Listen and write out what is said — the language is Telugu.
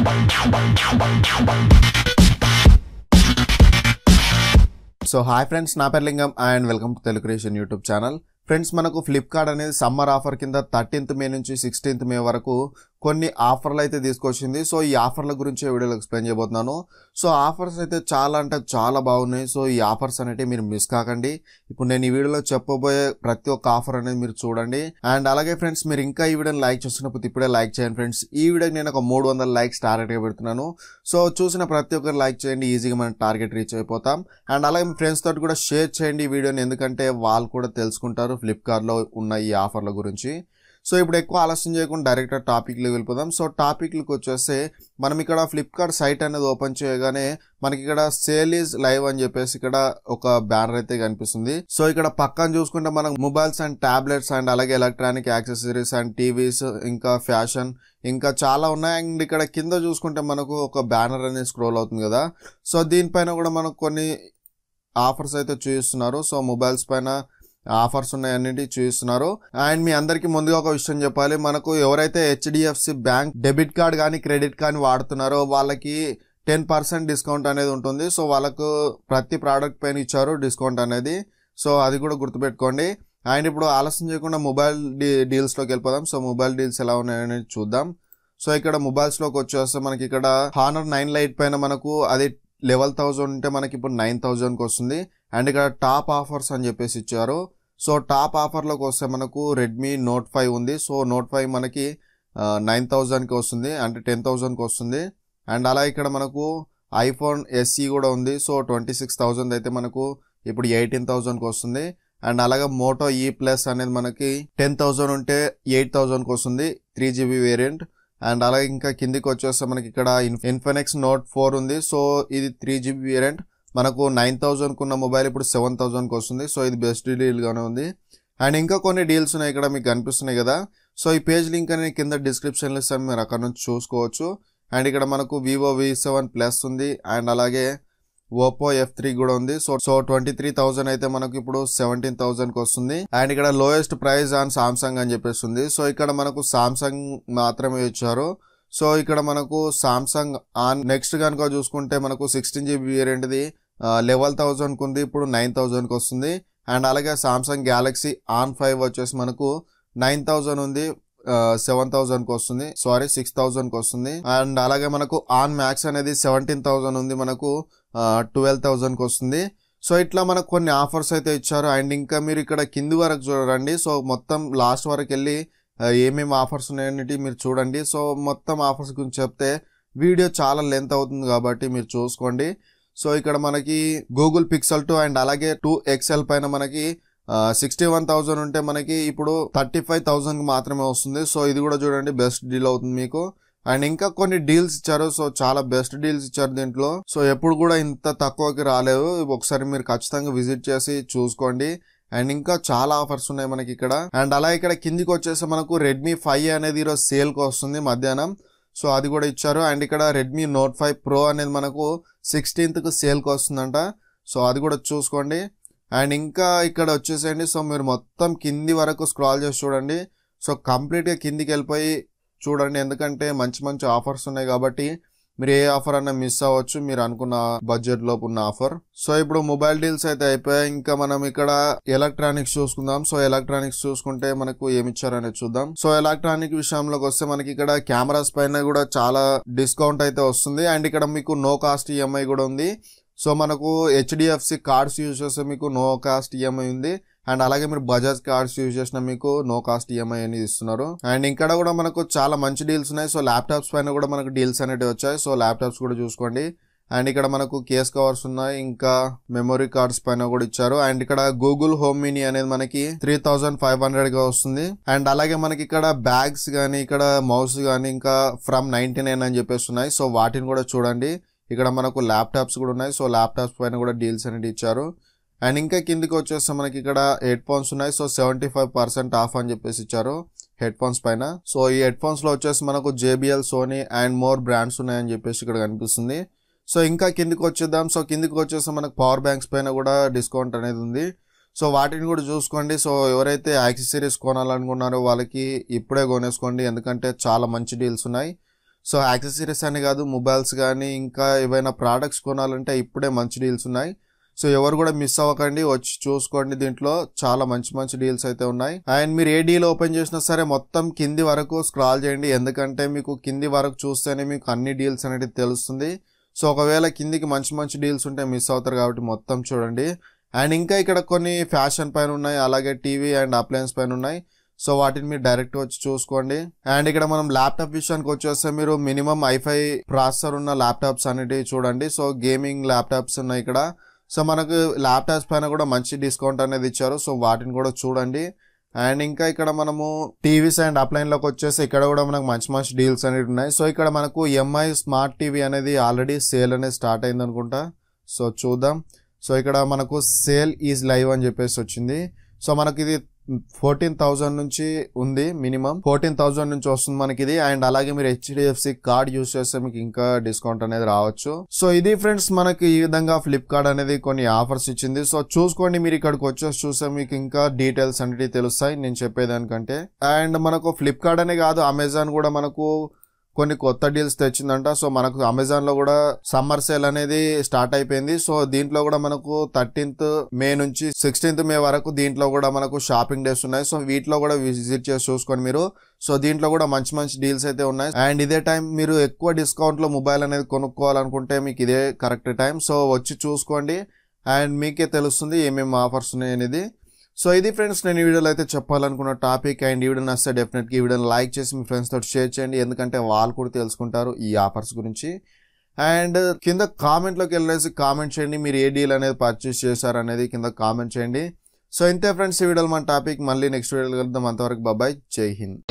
So hi friends, na per Lingam and welcome to Telugu Creation YouTube channel. Friends మనకు ఫ్లిప్కార్ట్ అనేది సమ్మర్ ఆఫర్ కింద 13th మే నుంచి 16th మే వరకు కొన్ని ఆఫర్లు అయితే తీసుకొచ్చింది. సో ఈ ఆఫర్ల గురించి వీడియోలో ఎక్స్ప్లెయిన్ చేయబోతున్నాను. సో ఆఫర్స్ అయితే చాలా అంటే చాలా బాగున్నాయి. సో ఈ ఆఫర్స్ అనేవి మీరు మిస్ కాకండి. ఇప్పుడు నేను ఈ వీడియోలో చెప్పబోయే ప్రతి ఒక్క ఆఫర్ అనేది మీరు చూడండి. అండ్ అలాగే ఫ్రెండ్స్, మీరు ఇంకా ఈ వీడియోని లైక్ చేస్తున్నప్పుడు ఇప్పుడే లైక్ చేయండి ఫ్రెండ్స్. ఈ వీడియోకి నేను ఒక 300 లైక్స్ టార్గెట్గా పెడుతున్నాను. సో చూసిన ప్రతి ఒక్కరు లైక్ చేయండి, ఈజీగా మనం టార్గెట్ రీచ్ అయిపోతాం. అండ్ అలాగే మీ ఫ్రెండ్స్ తోటి కూడా షేర్ చేయండి ఈ వీడియోని, ఎందుకంటే వాళ్ళు కూడా తెలుసుకుంటారు ఫ్లిప్కార్ట్ లో ఉన్న ఈ ఆఫర్ల గురించి. సో ఇప్పుడు ఎక్కువ ఆలస్యం చేయకుండా డైరెక్ట్ టాపిక్లో వెళ్ళిపోదాం. సో టాపిక్లకు వచ్చేస్తే మనం ఇక్కడ ఫ్లిప్కార్ట్ సైట్ అనేది ఓపెన్ చేయగానే మనకి ఇక్కడ సేల్ ఈజ్ లైవ్ అని చెప్పేసి ఇక్కడ ఒక బ్యానర్ అయితే కనిపిస్తుంది. సో ఇక్కడ పక్కన చూసుకుంటే మనకు మొబైల్స్ అండ్ టాబ్లెట్స్ అండ్ అలాగే ఎలక్ట్రానిక్ యాక్సెసరీస్ అండ్ టీవీస్ ఇంకా ఫ్యాషన్ ఇంకా చాలా ఉన్నాయి. అండ్ ఇక్కడ కింద చూసుకుంటే మనకు ఒక బ్యానర్ అనేది స్క్రోల్ అవుతుంది కదా. సో దీనిపైన కూడా మనకు కొన్ని ఆఫర్స్ అయితే చూపిస్తున్నారు. సో మొబైల్స్ పైన ఆఫర్స్ ఉన్నాయన్నిటి చూపిస్తున్నారు. అండ్ మీ అందరికి ముందుగా ఒక విషయం చెప్పాలి, మనకు ఎవరైతే హెచ్డిఎఫ్సి బ్యాంక్ డెబిట్ కార్డ్ కానీ క్రెడిట్ కార్డ్ వాడుతున్నారో వాళ్ళకి 10% డిస్కౌంట్ అనేది ఉంటుంది. సో వాళ్ళకు ప్రతి ప్రోడక్ట్ పైన ఇచ్చారు డిస్కౌంట్ అనేది. సో అది కూడా గుర్తుపెట్టుకోండి. అండ్ ఇప్పుడు ఆలస్యం చేయకుండా మొబైల్ డీల్స్లోకి వెళ్ళిపోదాం. సో మొబైల్ డీల్స్ ఎలా ఉన్నాయని చూద్దాం. సో ఇక్కడ మొబైల్స్లోకి వచ్చేస్తే మనకి ఇక్కడ హానర్ 9 లైట్ పైన మనకు అది 11,000 ఉంటే మనకి ఇప్పుడు 9,000కి వస్తుంది. అండ్ ఇక్కడ టాప్ ఆఫర్స్ అని చెప్పేసి ఇచ్చారు. సో టాప్ ఆఫర్లోకి వస్తే మనకు రెడ్మీ నోట్ 5 ఉంది. సో నోట్ 5 మనకి 9,000కి వస్తుంది, అంటే 10,000కి వస్తుంది. అండ్ అలా ఇక్కడ మనకు ఐఫోన్ ఎస్ఈ కూడా ఉంది. సో 26,000 అయితే మనకు ఇప్పుడు 18,000కి వస్తుంది. అండ్ అలాగే మోటో ఈ ప్లస్ అనేది మనకి 10,000 ఉంటే 8,000కి వస్తుంది, 3GB వేరియంట్. అండ్ అలాగే ఇంకా కిందికి వచ్చేస్తే మనకి ఇక్కడ ఇన్ఫినిక్స్ నోట్ 4 ఉంది. సో ఇది 3GB వేరియంట్, మనకు 9,000కు ఉన్న మొబైల్ ఇప్పుడు 7,000కి వస్తుంది. సో ఇది బెస్ట్ డీల్ గానే ఉంది. అండ్ ఇంకా కొన్ని డీల్స్ ఉన్నాయి ఇక్కడ మీకు కనిపిస్తున్నాయి కదా. సో ఈ పేజ్ లింక్ అనేది కింద డిస్క్రిప్షన్లో ఇస్తాను, మీరు అక్కడ నుంచి చూసుకోవచ్చు. అండ్ ఇక్కడ మనకు వివో V7 ప్లస్ ఉంది. అండ్ అలాగే ఓపో F3 కూడా ఉంది. సో 23,000 అయితే మనకు ఇప్పుడు 17,000కి వస్తుంది. అండ్ ఇక్కడ లోయెస్ట్ ప్రైస్ ఆన్ సామ్సంగ్ అని చెప్పేసి ఉంది. సో ఇక్కడ మనకు సామ్సంగ్ మాత్రమే ఇచ్చారు. సో ఇక్కడ మనకు సామ్సంగ్ ఆన్ నెక్స్ట్ కనుక చూసుకుంటే మనకు 16GB వేరియంట్ది 11,000కి ఉంది, ఇప్పుడు 9,000కి వస్తుంది. అండ్ అలాగే సామ్సంగ్ గ్యాలక్సీ ఆన్ 5 వచ్చేసి మనకు 9,000 ఉంది, 7,000కి వస్తుంది, 6,000కి వస్తుంది. అండ్ అలాగే మనకు ఆన్ మ్యాక్స్ అనేది 17,000 ఉంది, మనకు 12,000కి వస్తుంది. సో ఇట్లా మనకు కొన్ని ఆఫర్స్ అయితే ఇచ్చారు. అండ్ ఇంకా మీరు ఇక్కడ కింది వరకు చూడండి. సో మొత్తం లాస్ట్ వరకు వెళ్ళి ఏమేమి ఆఫర్స్ ఉన్నాయని మీరు చూడండి. సో మొత్తం ఆఫర్స్ గురించి చెప్తే వీడియో చాలా లెంత్ అవుతుంది కాబట్టి మీరు చూసుకోండి. సో ఇక్కడ మనకి గూగుల్ పిక్సెల్ 2 అండ్ అలాగే 2 XL పైన మనకి 61,000 ఉంటే మనకి ఇప్పుడు 35,000కి మాత్రమే వస్తుంది. సో ఇది కూడా చూడండి, బెస్ట్ డీల్ అవుతుంది మీకు. అండ్ ఇంకా కొన్ని డీల్స్ ఇచ్చారు. సో చాలా బెస్ట్ డీల్స్ ఇచ్చారు దీంట్లో. సో ఎప్పుడు కూడా ఇంత తక్కువకి రాలేదు, ఒకసారి మీరు ఖచ్చితంగా విజిట్ చేసి చూసుకోండి. అండ్ ఇంకా చాలా ఆఫర్స్ ఉన్నాయి మనకి ఇక్కడ. అండ్ అలా ఇక్కడ కిందికి వచ్చేసి మనకు రెడ్మీ 5 అనేది ఈరోజు సేల్కి వస్తుంది మధ్యాహ్నం. సో అది కూడా ఇచ్చారు. అండ్ ఇక్కడ రెడ్మీ నోట్ 5 ప్రో అనేది మనకు 16th సేల్కి వస్తుందంట. సో అది కూడా చూసుకోండి. అండ్ ఇంకా ఇక్కడ వచ్చేసేయండి. సో మీరు మొత్తం కింది వరకు స్క్రాల్ చేసి చూడండి. సో కంప్లీట్గా కిందికి వెళ్ళిపోయి చూడండి, ఎందుకంటే మంచి మంచి ఆఫర్స్ ఉన్నాయి కాబట్టి మీరు ఏ ఆఫర్ అన్నా మిస్ అవ్వచ్చు, మీరు అనుకున్న బడ్జెట్ లోపు ఉన్న ఆఫర్. సో ఇప్పుడు మొబైల్ డీల్స్ అయితే అయిపోయాయి. ఇంకా మనం ఇక్కడ ఎలక్ట్రానిక్స్ చూసుకుందాం. సో ఎలక్ట్రానిక్స్ చూసుకుంటే మనకు ఏమి ఇచ్చారనేది చూద్దాం. సో ఎలక్ట్రానిక్ విషయంలోకి వస్తే మనకి ఇక్కడ కెమెరాస్ పైన కూడా చాలా డిస్కౌంట్ అయితే వస్తుంది. అండ్ ఇక్కడ మీకు నో కాస్ట్ ఈఎంఐ కూడా ఉంది. సో మనకు హెచ్డిఎఫ్సి కార్డ్స్ యూజ్ చేస్తే మీకు నో కాస్ట్ ఈఎంఐ ఉంది. అండ్ అలాగే మీరు బజాజ్ కార్డ్స్ యూజ్ చేసిన మీకు నో కాస్ట్ ఈఎంఐ అనేది ఇస్తున్నారు. అండ్ ఇక్కడ కూడా మనకు చాలా మంచి డీల్స్ ఉన్నాయి. సో ల్యాప్టాప్స్ పైన కూడా మనకు డీల్స్ అనేవి వచ్చాయి. సో ల్యాప్టాప్స్ కూడా చూసుకోండి. అండ్ ఇక్కడ మనకు కేస్ కవర్స్ ఉన్నాయి, ఇంకా మెమొరీ కార్డ్స్ పైన కూడా ఇచ్చారు. అండ్ ఇక్కడ గూగుల్ హోమ్ మినీ అనేది మనకి 3,500గా వస్తుంది. అండ్ అలాగే మనకి ఇక్కడ బ్యాగ్స్ గానీ ఇక్కడ మౌస్ గానీ ఇంకా ఫ్రమ్ 99 అని చెప్పేసి ఉన్నాయి. సో వాటిని కూడా చూడండి. ఇక్కడ మనకు ల్యాప్టాప్స్ కూడా ఉన్నాయి. సో ల్యాప్టాప్స్ పైన కూడా డీల్స్ అనేది ఇచ్చారు. అండ్ ఇంకా కిందికి వచ్చేస్తే మనకి ఇక్కడ హెడ్ ఫోన్స్ ఉన్నాయి. సో 75% ఆఫ్ అని చెప్పేసి ఇచ్చారు హెడ్ ఫోన్స్ పైన. సో ఈ హెడ్ ఫోన్స్ లో వచ్చేసి మనకు JBL, Sony and more brands ఉన్నాయని చెప్పేసి ఇక్కడ కనిపిస్తుంది. సో ఇంకా కిందికి వచ్చేద్దాం. సో కిందికి వచ్చేసి మనకు పవర్ బ్యాంక్స్ పైన కూడా డిస్కౌంట్ అనేది ఉంది. సో వాటిని కూడా చూసుకోండి. సో ఎవరైతే యాక్సెసరీస్ కొనాలనుకున్నారో వాళ్ళకి ఇప్పుడే కొనేసుకోండి, ఎందుకంటే చాలా మంచి డీల్స్ ఉన్నాయి. సో యాక్సెసరీస్ అని కాదు, మొబైల్స్ కానీ ఇంకా ఏవైనా ప్రోడక్ట్స్ కొనాలంటే ఇప్పుడే మంచి డీల్స్ ఉన్నాయి. సో ఎవరు కూడా మిస్ అవ్వకండి, వచ్చి చూసుకోండి. దీంట్లో చాలా మంచి మంచి డీల్స్ అయితే ఉన్నాయి. అండ్ మీరు ఏ డీల్ ఓపెన్ చేసినా సరే మొత్తం కింది వరకు స్క్రాల్ చేయండి, ఎందుకంటే మీకు కింది వరకు చూస్తేనే మీకు అన్ని డీల్స్ అనేది తెలుస్తుంది. సో ఒకవేళ కిందికి మంచి మంచి డీల్స్ ఉంటే మిస్ అవుతారు, కాబట్టి మొత్తం చూడండి. అండ్ ఇంకా ఇక్కడ కొన్ని ఫ్యాషన్ పైన ఉన్నాయి, అలాగే టీవీ అండ్ అప్లయన్స్ పైన ఉన్నాయి. సో వాటిని మీరు డైరెక్ట్ వచ్చి చూసుకోండి. అండ్ ఇక్కడ మనం ల్యాప్టాప్ విషయానికి వచ్చేస్తే మీరు మినిమం i5 ప్రాసెసర్ ఉన్న ల్యాప్టాప్స్ అనేటివి చూడండి. సో గేమింగ్ ల్యాప్టాప్స్ ఉన్నాయి ఇక్కడ. సో మనకు ల్యాప్టాప్స్ పైన కూడా మంచి డిస్కౌంట్ అనేది ఇచ్చారు, సో వాటిని కూడా చూడండి. అండ్ ఇంకా ఇక్కడ మనము టీవీస్ అండ్ అప్లైన్లోకి వచ్చేసి ఇక్కడ కూడా మనకు మంచి మంచి డీల్స్ అనేవి ఉన్నాయి. సో ఇక్కడ మనకు ఎంఐ స్మార్ట్ టీవీ అనేది ఆల్రెడీ సేల్ అనేది స్టార్ట్ అయింది అనుకుంటా. సో చూద్దాం. సో ఇక్కడ మనకు సేల్ ఈజ్ లైవ్ అని చెప్పేసి వచ్చింది. సో మనకి ఇది 14,000 నుంచి ఉంది, మినిమం 14,000 నుంచి వస్తుంది మనకి ఇది. అండ్ అలాగే మీరు HDFC కార్డ్ యూస్ చేస్తే మీకు ఇంకా డిస్కౌంట్ అనేది రావచ్చు. సో ఇది ఫ్రెండ్స్ మనకి ఈ విధంగా ఫ్లిప్కార్ట్ అనేది కొన్ని ఆఫర్స్ ఇచ్చింది. సో చూసుకోండి, మీరు ఇక్కడికి వచ్చేసి చూస్తే మీకు ఇంకా డీటెయిల్స్ అనేవి తెలుస్తాయి నేను చెప్పేదానికంటే. అండ్ మనకు ఫ్లిప్కార్ట్ అనే కాదు, అమెజాన్ కూడా మనకు కొన్ని కొత్త డీల్స్ తెచ్చిందంట. సో మనకు అమెజాన్ లో కూడా సమ్మర్ సేల్ అనేది స్టార్ట్ అయిపోయింది. సో దీంట్లో కూడా మనకు 13th మే నుంచి 16th మే వరకు దీంట్లో కూడా మనకు షాపింగ్ డేస్ ఉన్నాయి. సో వీటిలో కూడా విజిట్ చేసి చూసుకోండి మీరు. సో దీంట్లో కూడా మంచి మంచి డీల్స్ అయితే ఉన్నాయి. అండ్ ఇదే టైం మీరు ఎక్కువ డిస్కౌంట్ లో మొబైల్ అనేది కొనుక్కోవాలనుకుంటే మీకు ఇదే కరెక్ట్ టైం. సో వచ్చి చూసుకోండి అండ్ మీకే తెలుస్తుంది ఏమేమి ఆఫర్స్ ఉన్నాయి అనేది. సో ఇది ఫ్రెండ్స్ నేను ఈ వీడియోలో అయితే చెప్పాలనుకున్న టాపిక్. అండ్ ఈ వీడియో నచ్చితే డెఫినెట్గా ఈ వీడియోని లైక్ చేసి మీ ఫ్రెండ్స్ తోటి షేర్ చేయండి, ఎందుకంటే వాళ్ళు కూడా తెలుసుకుంటారు ఈ ఆఫర్స్ గురించి. అండ్ కింద కామెంట్లోకి వెళ్ళేసి కామెంట్ చేయండి మీరు ఏ డీల్ అనేది పర్చేస్ చేశారు అనేది కింద కామెంట్ చేయండి. సో ఇంతే ఫ్రెండ్స్ ఈ వీడియోలో మన టాపిక్. మళ్ళీ నెక్స్ట్ వీడియోలో కలుద్దాం. అంతవరకు బాయ్, జై హింద్.